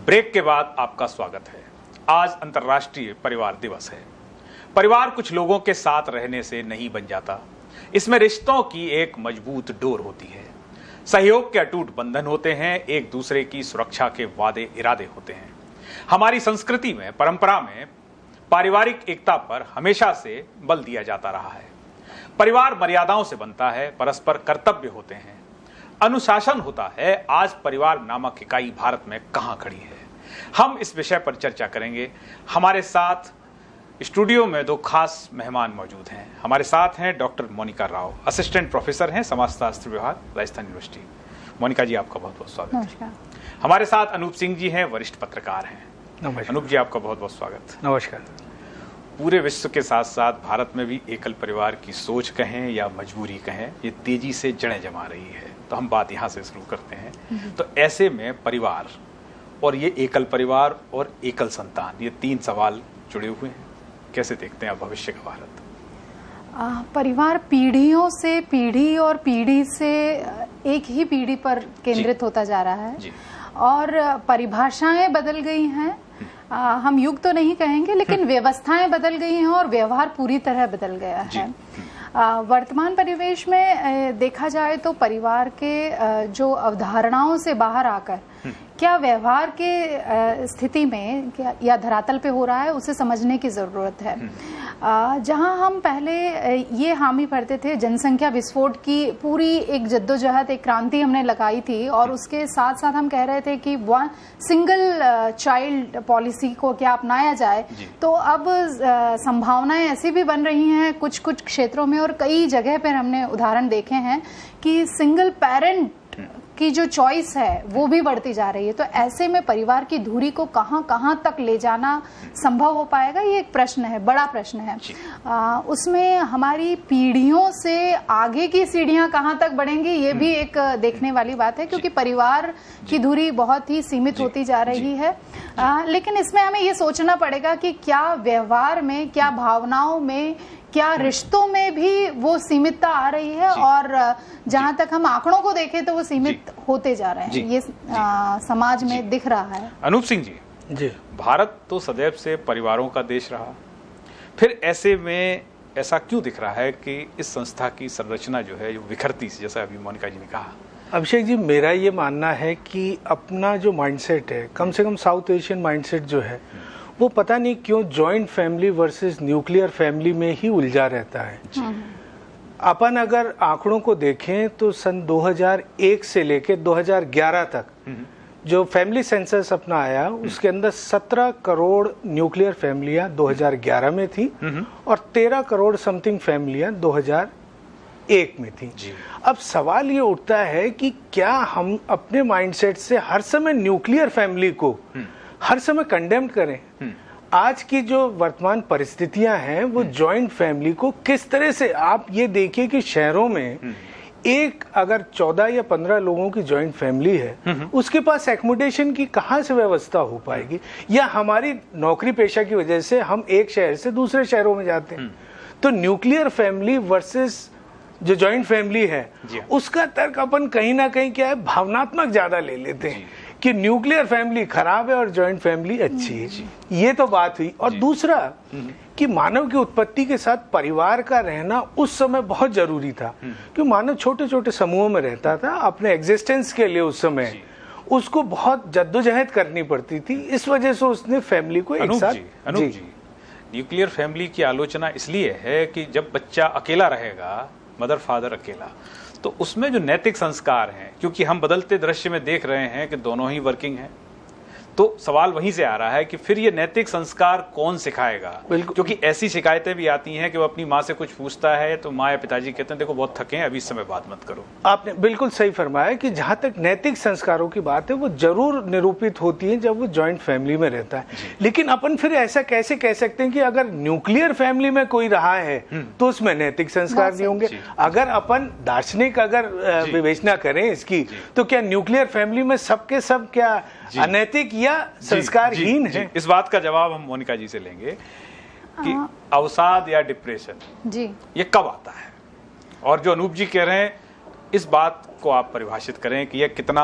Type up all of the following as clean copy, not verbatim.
Break के बाद आपका स्वागत है। आज अंतर्राष्ट्रीय परिवार दिवस है। परिवार कुछ लोगों के साथ रहने से नहीं बन जाता। इसमें रिश्तों की एक मजबूत डोर होती है, सहयोग के अटूट बंधन होते हैं, एक दूसरे की सुरक्षा के वादे इरादे होते हैं। हमारी संस्कृति में, परंपरा में पारिवारिक एकता पर हमेशा से बल दिया जाता रहा है। परिवार मर्यादाओं से बनता है, परस्पर कर्तव्य होते हैं, अनुशासन होता है। आज परिवार नामक इकाई भारत में कहां खड़ी है, हम इस विषय पर चर्चा करेंगे। हमारे साथ स्टूडियो में दो खास मेहमान मौजूद हैं। हमारे साथ हैं doctor Monika Rao, assistant professor हैं समाजशास्त्र विभाग, राजस्थान यूनिवर्सिटी। मोनिका जी, आपका बहुत बहुत स्वागत। नमस्कार। हमारे साथ अनूप सिंह जी हैं, वरिष्ठ पत्रकार हैं। नमस्कार। अनूप जी, आपका बहुत बहुत स्वागत। नमस्कार। पूरे विश्व के साथ साथ भारत में भी एकल परिवार की सोच कहें या मजबूरी कहें, ये तेजी से जड़ें जमा रही है। तो हम बात यहाँ से शुरू करते हैं। तो ऐसे में परिवार और ये एकल परिवार और एकल संतान, ये तीन सवाल जुड़े हुए हैं। कैसे देखते हैं आप भविष्य का भारत? परिवार पीढ़ियों से पीढ़ी और पीढ़ी से एक ही पीढ़ी पर केंद्रित होता जा रहा है जी। और परिभाषाएं बदल गई हैं। हम युग तो नहीं कहेंगे, लेकिन व्यवस्थाएं बदल गई हैं और व्यवहार पूरी तरह बदल गया है। वर्तमान परिवेश में देखा जाए तो परिवार के जो अवधारणाओं से बाहर आकर क्या व्यवहार के स्थिति में क्या या धरातल पे हो रहा है, उसे समझने की जरूरत है। जहां हम पहले ये हामी भरते थे, जनसंख्या विस्फोट की पूरी एक जद्दोजहद, एक क्रांति हमने लगाई थी, और उसके साथ साथ हम कह रहे थे कि सिंगल चाइल्ड पॉलिसी को क्या अपनाया जाए। तो अब संभावनाएं ऐसी भी बन रही हैं कुछ कुछ क्षेत्रों में, और कई जगह पर हमने उदाहरण देखे हैं कि सिंगल पेरेंट की जो चॉइस है वो भी बढ़ती जा रही है। तो ऐसे में परिवार की धुरी को कहां तक ले जाना संभव हो पाएगा, ये एक प्रश्न है, बड़ा प्रश्न है। उसमें हमारी पीढ़ियों से आगे की सीढ़ियां कहां तक बढ़ेंगी, ये भी एक देखने वाली बात है, क्योंकि परिवार की धुरी बहुत ही सीमित होती जा रही है। लेकिन इसमें हमें ये सोचना पड़ेगा कि क्या व्यवहार में, क्या भावनाओं में, क्या रिश्तों में भी वो सीमितता आ रही है, और जहां तक हम आंकड़ों को देखें तो वो सीमित होते जा रहे हैं। ये समाज में दिख रहा है। अनूप सिंह जी, भारत तो सदैव से परिवारों का देश रहा, फिर ऐसे में ऐसा क्यों दिख रहा है कि इस संस्था की संरचना जो है विखरती सी, जैसा अभी मोनिका जी ने कहा? अभिषेक जी, मेरा ये मानना है कि अपना जो माइंडसेट है, कम से कम साउथ एशियन माइंडसेट जो है, वो पता नहीं क्यों joint family versus nuclear family में ही उलझा रहता है। अपन अगर आंकड़ों को देखें तो सन 2001 से लेकर 2011 तक जो फैमिली सेंसस अपना आया, उसके अंदर 17 करोड़ न्यूक्लियर फैमिलियां 2011 में थी और 13 करोड़ समथिंग फैमिलियां 2001 में थी। अब सवाल ये उठता है कि क्या हम अपने माइंडसेट से हर समय न्यूक्लियर फैमिली को हर समय कंडेम करें? आज की जो वर्तमान परिस्थितियां हैं वो जॉइंट फैमिली को किस तरह से, आप ये देखिए कि शहरों में एक अगर 14 या 15 लोगों की जॉइंट फैमिली है, उसके पास एकोमोडेशन की कहां से व्यवस्था हो पाएगी? या हमारी नौकरी पेशा की वजह से हम एक शहर से दूसरे शहरों में जाते हैं। तो न्यूक्लियर फैमिली वर्सेस जो जॉइंट फैमिली है, उसका तर्क अपन कहीं ना कहीं क्या है, भावनात्मक ज्यादा ले लेते हैं कि न्यूक्लियर फैमिली खराब है और जॉइंट फैमिली अच्छी है। ये तो बात हुई। और दूसरा कि मानव की उत्पत्ति के साथ परिवार का रहना उस समय बहुत जरूरी था, क्योंकि मानव छोटे छोटे समूहों में रहता था। अपने एग्जिस्टेंस के लिए उस समय उसको बहुत जद्दोजहद करनी पड़ती थी, इस वजह से उसने फैमिली को एक साथ। अनूप जी, न्यूक्लियर फैमिली की आलोचना इसलिए है कि जब बच्चा अकेला रहेगा, मदर फादर अकेला, तो उसमें जो नैतिक संस्कार हैं, क्योंकि हम बदलते दृश्य में देख रहे हैं कि दोनों ही वर्किंग हैं, तो सवाल वहीं से आ रहा है कि फिर ये नैतिक संस्कार कौन सिखाएगा? क्योंकि ऐसी शिकायतें भी आती हैं कि वो अपनी माँ से कुछ पूछता है तो माँ या पिताजी कहते हैं देखो बहुत थके हैं, अभी इस समय बात मत करो। आपने बिल्कुल सही फरमाया कि जहां तक नैतिक संस्कारों की बात है वो जरूर निरूपित होती है जब वो जॉइंट फैमिली में रहता है। लेकिन अपन फिर ऐसा कैसे कह सकते हैं कि अगर न्यूक्लियर फैमिली में कोई रहा है तो उसमें नैतिक संस्कार नहीं होंगे? अगर अपन दार्शनिक अगर विवेचना करें इसकी, तो क्या न्यूक्लियर फैमिली में सबके सब क्या अनैतिक या संस्कारहीन है? इस बात का जवाब हम मोनिका जी से लेंगे कि अवसाद या डिप्रेशन ये कब आता है, और जो अनूप जी कह रहे हैं इस बात को आप परिभाषित करें कि यह कितना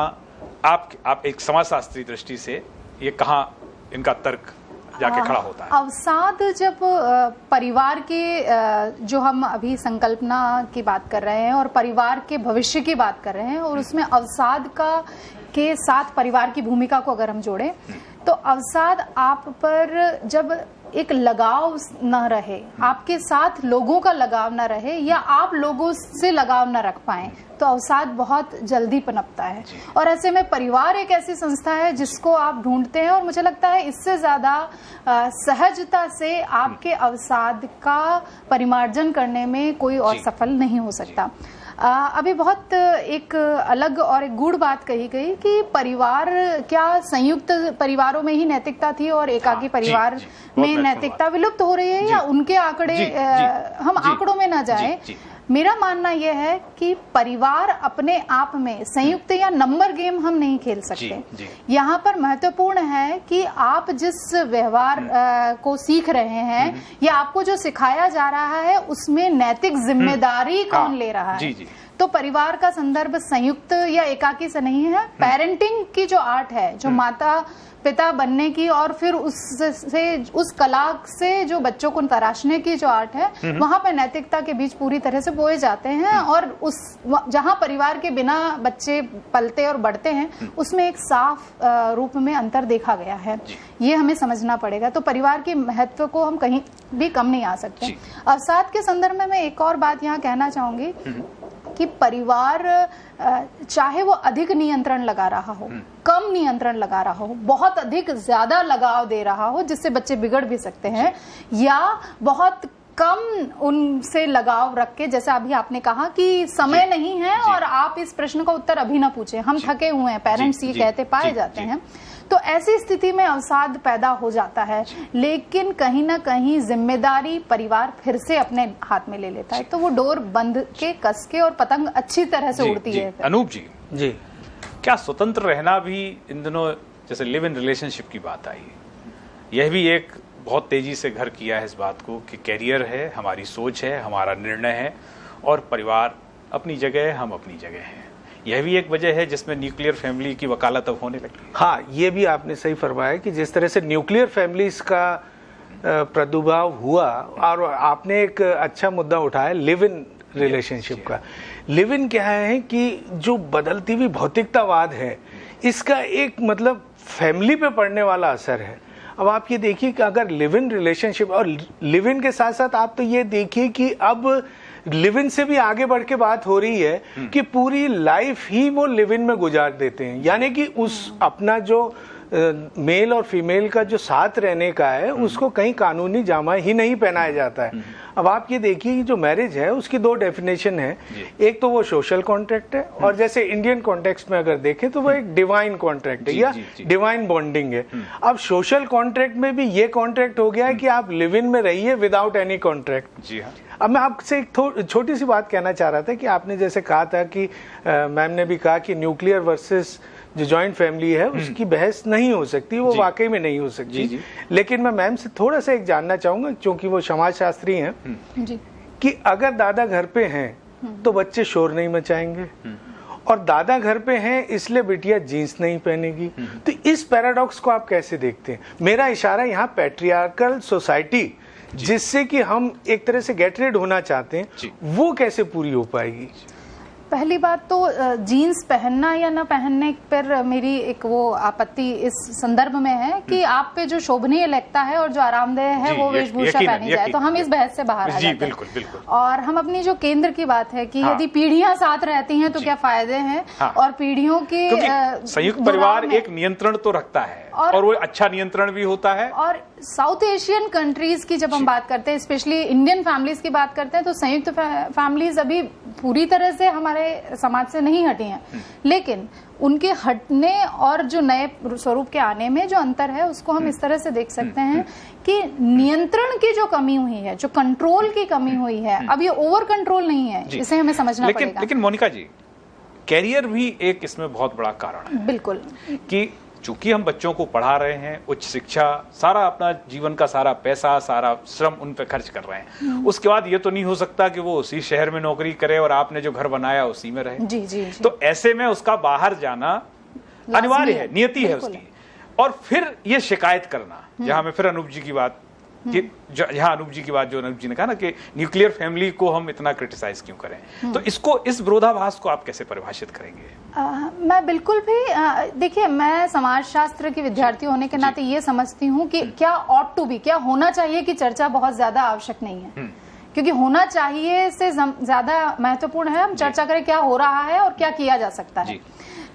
आप एक समाजशास्त्री दृष्टि से ये कहाँ इनका तर्क जाके खड़ा होता है? अवसाद जब परिवार के जो हम अभी संकल्पना की बात कर रहे हैं और परिवार के भविष्य की बात कर रहे हैं, और उसमें अवसाद के साथ परिवार की भूमिका को अगर हम जोड़ें, तो अवसाद आप पर जब एक लगाव न रहे, आपके साथ लोगों का लगाव न रहे, या आप लोगों से लगाव न रख पाए, तो अवसाद बहुत जल्दी पनपता है। और ऐसे में परिवार एक ऐसी संस्था है जिसको आप ढूंढते हैं, और मुझे लगता है इससे ज्यादा सहजता से आपके अवसाद का परिमार्जन करने में कोई और सफल नहीं हो सकता। अभी बहुत एक अलग और एक गूढ़ बात कही गई कि परिवार, क्या संयुक्त परिवारों में ही नैतिकता थी और एकाकी परिवार में नैतिकता विलुप्त हो रही है, या उनके आंकड़े, हम आंकड़ों में न जाएं। मेरा मानना यह है कि परिवार अपने आप में संयुक्त या नंबर गेम हम नहीं खेल सकते। यहाँ पर महत्वपूर्ण है कि आप जिस व्यवहार को सीख रहे हैं या आपको जो सिखाया जा रहा है, उसमें नैतिक जिम्मेदारी कौन ले रहा है। तो परिवार का संदर्भ संयुक्त या एकाकी से नहीं है। पेरेंटिंग की जो आर्ट है, जो माता पिता बनने की और फिर उस कला से जो बच्चों को तराशने की जो आर्ट है, वहां पे नैतिकता के बीच पूरी तरह से बोए जाते हैं। और उस जहां परिवार के बिना बच्चे पलते और बढ़ते हैं, उसमें एक साफ रूप में अंतर देखा गया है। ये हमें समझना पड़ेगा। तो परिवार के महत्व को हम कहीं भी कम नहीं आ सकते। अवसाद के संदर्भ में मैं एक और बात यहाँ कहना चाहूंगी कि परिवार चाहे वो अधिक नियंत्रण लगा रहा हो, कम नियंत्रण लगा रहा हो, बहुत अधिक ज्यादा लगाव दे रहा हो जिससे बच्चे बिगड़ भी सकते हैं, या बहुत कम उनसे लगाव रख के, जैसे अभी आपने कहा कि समय नहीं है और आप इस प्रश्न का उत्तर अभी ना पूछे, हम थके हुए हैं, पेरेंट्स ये कहते पाए जाते हैं। तो ऐसी स्थिति में अवसाद पैदा हो जाता है, लेकिन कहीं ना कहीं जिम्मेदारी परिवार फिर से अपने हाथ में ले लेता है, तो वो डोर बंद के कस के और पतंग अच्छी तरह से उड़ती है। अनूप जी, क्या स्वतंत्र रहना भी इन दिनों, जैसे लिव इन रिलेशनशिप की बात आई, यह भी एक बहुत तेजी से घर किया है इस बात को कि कैरियर है, हमारी सोच है, हमारा निर्णय है, और परिवार अपनी जगह है, हम अपनी जगह हैं। यह भी एक वजह है जिसमें न्यूक्लियर फैमिली की वकालत अब होने लगी। हाँ, ये भी आपने सही फरमाया कि जिस तरह से न्यूक्लियर फैमिलीज का प्रादुर्भाव हुआ, और आपने एक अच्छा मुद्दा उठाया लिव इन रिलेशनशिप का। लिव इन क्या है कि जो बदलती हुई भौतिकतावाद है, इसका एक मतलब फैमिली पे पड़ने वाला असर है। अब आप ये देखिए कि अगर लिव इन रिलेशनशिप, और लिव इन के साथ साथ आप तो ये देखिए कि अब लिव इन से भी आगे बढ़ के बात हो रही है कि पूरी लाइफ ही वो लिव इन में गुजार देते हैं, यानी कि उस अपना जो मेल और फीमेल का जो साथ रहने का है, उसको कहीं कानूनी जामा ही नहीं पहनाया जाता है। अब आप ये देखिए कि जो मैरिज है उसकी दो डेफिनेशन है, एक तो वो सोशल कॉन्ट्रैक्ट है, और जैसे इंडियन कॉन्टेक्स्ट में अगर देखें तो वो एक डिवाइन कॉन्ट्रैक्ट है या डिवाइन बॉन्डिंग है। अब सोशल कॉन्ट्रैक्ट में भी ये कॉन्ट्रैक्ट हो गया है कि आप लिव इन में रहिए विदाउट एनी कॉन्ट्रैक्ट। जी हाँ। अब मैं आपसे एक छोटी सी बात कहना चाह रहा था कि आपने जैसे कहा था कि मैम ने भी कहा कि न्यूक्लियर वर्सेस जो जॉइंट फैमिली है उसकी बहस नहीं हो सकती, वो वाकई में नहीं हो सकती। लेकिन मैं मैम से थोड़ा सा एक जानना चाहूंगा, क्योंकि वो समाजशास्त्री हैं, कि अगर दादा घर पे हैं तो बच्चे शोर नहीं मचाएंगे, और दादा घर पे हैं इसलिए बिटिया जीन्स नहीं पहनेगी। तो इस पैराडॉक्स को आप कैसे देखते हैं? मेरा इशारा यहाँ पैट्रियार्कल सोसाइटी, जिससे कि हम एक तरह से गेट रेड होना चाहते हैं, वो कैसे पूरी हो पाएगी? पहली बात तो जीन्स पहनना या न पहनने पर मेरी एक वो आपत्ति इस संदर्भ में है कि आप पे जो शोभनीय लगता है और जो आरामदेह है वो वेशभूषा पहनी जाए, तो हम इस बहस से बाहर आ जाते हैं। बिल्कुल, बिल्कुल। और हम अपनी जो केंद्र की बात है कि यदि पीढ़ियां साथ रहती हैं तो क्या फायदे हैं, और पीढ़ियों के संयुक्त परिवार एक नियंत्रण तो रखता है, और वो अच्छा नियंत्रण भी होता है। और साउथ एशियन कंट्रीज की जब हम बात करते हैं, स्पेशली इंडियन फैमिलीज की बात करते हैं, तो संयुक्त फैमिलीज अभी पूरी तरह से हमारे समाज से नहीं हटी हैं, लेकिन उनके हटने और जो नए स्वरूप के आने में जो अंतर है उसको हम इस तरह से देख सकते हैं कि नियंत्रण की जो कमी हुई है, जो कंट्रोल की कमी हुई है, अब ये ओवर कंट्रोल नहीं है, इसे हमें समझना पड़ेगा। लेकिन मोनिका जी, कैरियर भी एक इसमें बहुत बड़ा कारण है। बिल्कुल, कि चूंकि हम बच्चों को पढ़ा रहे हैं, उच्च शिक्षा, सारा अपना जीवन का सारा पैसा, सारा श्रम उन पे खर्च कर रहे हैं, उसके बाद ये तो नहीं हो सकता कि वो उसी शहर में नौकरी करे और आपने जो घर बनाया उसी में रहे। जी। तो ऐसे में उसका बाहर जाना अनिवार्य है, नियति है उसकी। और फिर ये शिकायत करना, जहां मैं फिर अनूप जी की बात कि जहां अनूप जी की बात, जो अनूप जी ने कहा ना कि न्यूक्लियर फैमिली को हम इतना क्रिटिसाइज क्यों करें, तो इसको, इस विरोधाभास को आप कैसे परिभाषित करेंगे? मैं बिल्कुल भी देखिए, मैं समाजशास्त्र की विद्यार्थी होने के नाते ये समझती हूँ कि क्या ऑट टू बी, क्या होना चाहिए कि चर्चा बहुत ज्यादा आवश्यक नहीं है, क्योंकि होना चाहिए से ज्यादा महत्वपूर्ण है हम चर्चा करें क्या हो रहा है और क्या किया जा सकता है।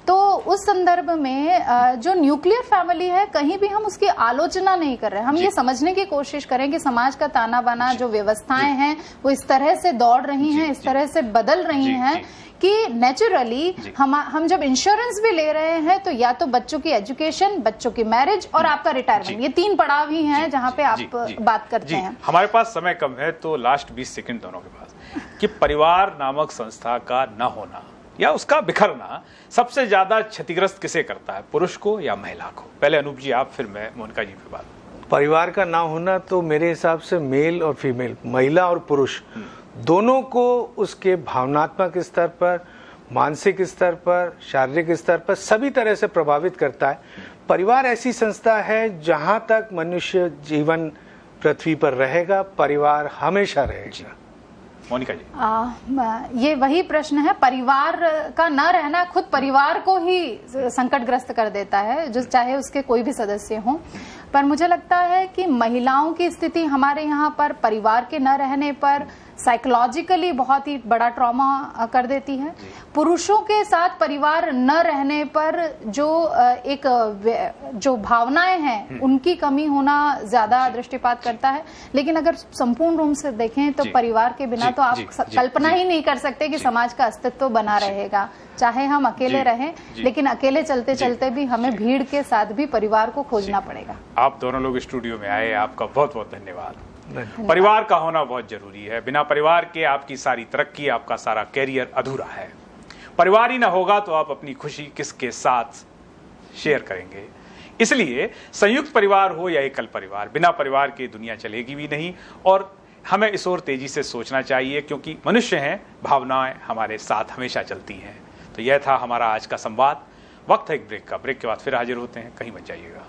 तो उस संदर्भ में जो न्यूक्लियर फैमिली है, कहीं भी हम उसकी आलोचना नहीं कर रहे हैं। हम ये समझने की कोशिश करें कि समाज का ताना बाना, जो व्यवस्थाएं हैं वो इस तरह से दौड़ रही हैं, इस तरह से बदल रही हैं कि नेचुरली हम जब इंश्योरेंस भी ले रहे हैं तो या तो बच्चों की एजुकेशन, बच्चों की मैरिज और आपका रिटायरमेंट, ये 3 पड़ाव ही हैं जहां पे आप बात करते हैं। हमारे पास समय कम है तो लास्ट 20 सेकंड दोनों के पास, कि परिवार नामक संस्था का न होना या उसका बिखरना सबसे ज्यादा क्षतिग्रस्त किसे करता है, पुरुष को या महिला को? पहले अनूप जी आप, फिर मैं मोनिका जी पे बात। परिवार का ना होना तो मेरे हिसाब से मेल और फीमेल, महिला और पुरुष दोनों को उसके भावनात्मक स्तर पर, मानसिक स्तर पर, शारीरिक स्तर पर सभी तरह से प्रभावित करता है। परिवार ऐसी संस्था है जहां तक मनुष्य जीवन पृथ्वी पर रहेगा, परिवार हमेशा रहेगा। मोनिका जी, ये वही प्रश्न है, परिवार का न रहना खुद परिवार को ही संकटग्रस्त कर देता है, जो चाहे उसके कोई भी सदस्य हों। पर मुझे लगता है कि महिलाओं की स्थिति हमारे यहाँ पर परिवार के न रहने पर साइकोलॉजिकली बहुत ही बड़ा ट्रॉमा कर देती है। पुरुषों के साथ परिवार न रहने पर जो भावनाएं हैं उनकी कमी होना ज्यादा दृष्टिपात करता है। लेकिन अगर संपूर्ण रूप से देखें तो परिवार के बिना तो आप कल्पना ही नहीं कर सकते कि समाज का अस्तित्व बना रहेगा। चाहे हम अकेले रहें, लेकिन अकेले चलते चलते भी हमें भीड़ के साथ भी परिवार को खोजना पड़ेगा। आप दोनों लोग स्टूडियो में आए, आपका बहुत बहुत धन्यवाद। परिवार का होना बहुत जरूरी है। बिना परिवार के आपकी सारी तरक्की, आपका सारा कैरियर अधूरा है। परिवार ही ना होगा तो आप अपनी खुशी किसके साथ शेयर करेंगे? इसलिए संयुक्त परिवार हो या एकल परिवार, बिना परिवार के दुनिया चलेगी भी नहीं। और हमें इस ओर तेजी से सोचना चाहिए, क्योंकि मनुष्य हैं, भावनाएं हमारे साथ हमेशा चलती हैं। तो यह था हमारा आज का संवाद। वक्त है एक ब्रेक का। ब्रेक के बाद फिर हाजिर होते हैं, कहीं मत जाइएगा।